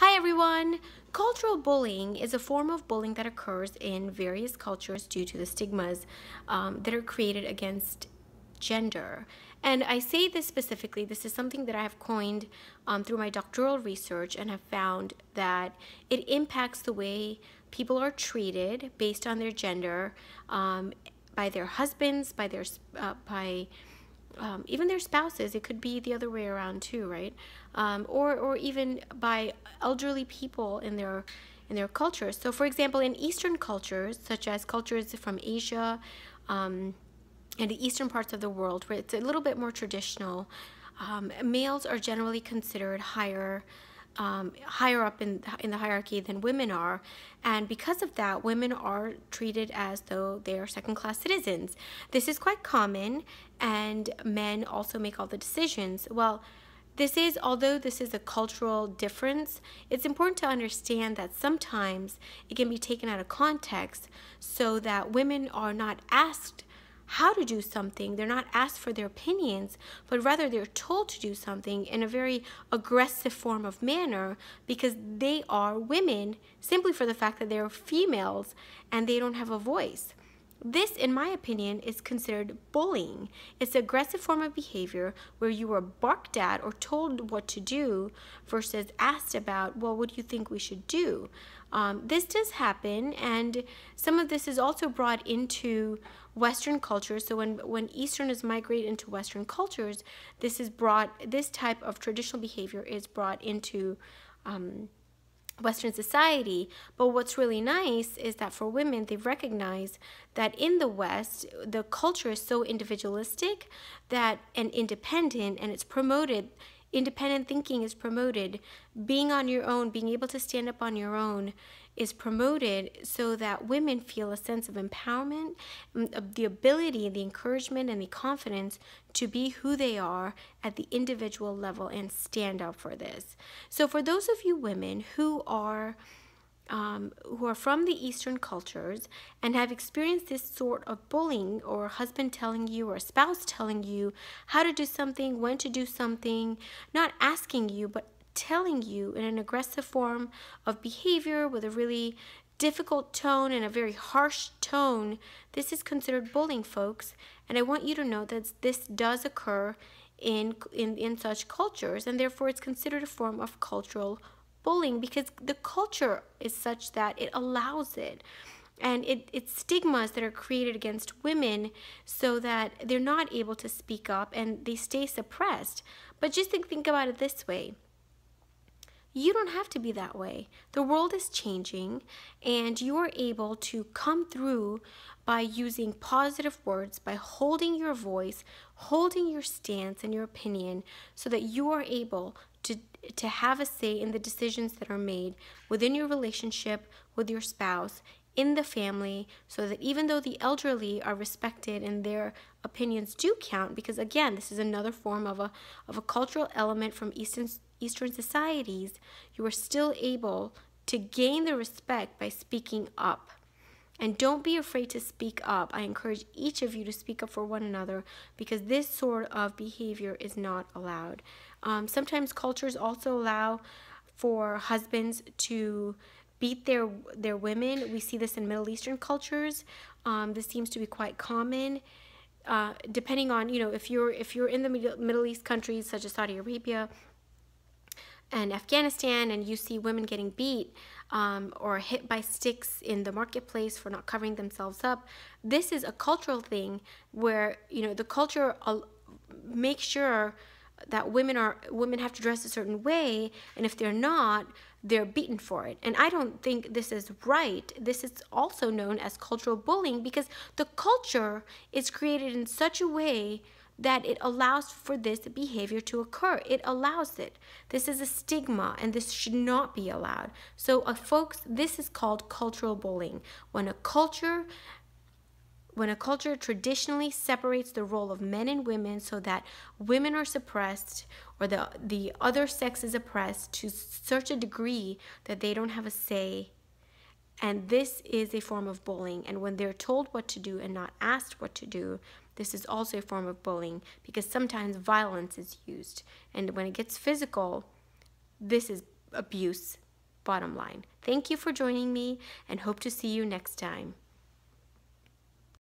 Hi everyone! Cultural bullying is a form of bullying that occurs in various cultures due to the stigmas that are created against gender. And I say this specifically, this is something that I have coined through my doctoral research and have found that it impacts the way people are treated based on their gender, by their husbands, by even their spouses. It could be the other way around too, right? Or even by elderly people in their cultures. So, for example, in Eastern cultures, such as cultures from Asia and the eastern parts of the world, where it's a little bit more traditional, males are generally considered higher up in the hierarchy than women are, and because of that, women are treated as though they are second-class citizens. This is quite common, and men also make all the decisions. Well, although this is a cultural difference, it's important to understand that sometimes it can be taken out of context so that women are not asked how to do something. They're not asked for their opinions, but rather they're told to do something in a very aggressive form of manner because they are women, simply for the fact that they're females and they don't have a voice. This, in my opinion, is considered bullying. It's an aggressive form of behavior where you are barked at or told what to do versus asked about, well, what do you think we should do? This does happen, and some of this is also brought into Western cultures. So when Easterners migrate into Western cultures, this type of traditional behavior is brought into Western society. But what's really nice is that for women, they recognize that in the West, the culture is so individualistic and independent, and it's promoted. Independent thinking is promoted. Being on your own, being able to stand up on your own is promoted so that women feel a sense of empowerment, the ability, the encouragement, and the confidence to be who they are at the individual level and stand up for this. So for those of you women who are from the Eastern cultures and have experienced this sort of bullying, or a husband telling you or a spouse telling you how to do something, when to do something, not asking you, but telling you in an aggressive form of behavior with a really difficult tone and a very harsh tone, this is considered bullying, folks. And I want you to know that this does occur in such cultures, and therefore it's considered a form of cultural bullying because the culture is such that it allows it. And it's stigmas that are created against women so that they're not able to speak up and they stay suppressed. But just think about it this way. You don't have to be that way. The world is changing, and you are able to come through by using positive words, by holding your voice, holding your stance and your opinion, so that you are able to have a say in the decisions that are made within your relationship with your spouse, in the family, so that even though the elderly are respected and their opinions do count, because again, this is another form of a cultural element from Eastern societies, you are still able to gain the respect by speaking up. And don't be afraid to speak up. I encourage each of you to speak up for one another because this sort of behavior is not allowed. Sometimes cultures also allow for husbands to beat their women. We see this in Middle Eastern cultures. This seems to be quite common. Depending on, if you're in the Middle East countries such as Saudi Arabia and Afghanistan, and you see women getting beat or hit by sticks in the marketplace for not covering themselves up, this is a cultural thing where the culture makes sure that women have to dress a certain way, and if they're not, they're beaten for it. And I don't think this is right. This is also known as cultural bullying because the culture is created in such a way that it allows for this behavior to occur. It allows it. This is a stigma, and this should not be allowed. So, folks, this is called cultural bullying. When a culture traditionally separates the role of men and women so that women are suppressed or the other sex is oppressed to such a degree that they don't have a say, and this is a form of bullying. And when they're told what to do and not asked what to do, this is also a form of bullying because sometimes violence is used. And when it gets physical, this is abuse. bottom line. Thank you for joining me and hope to see you next time.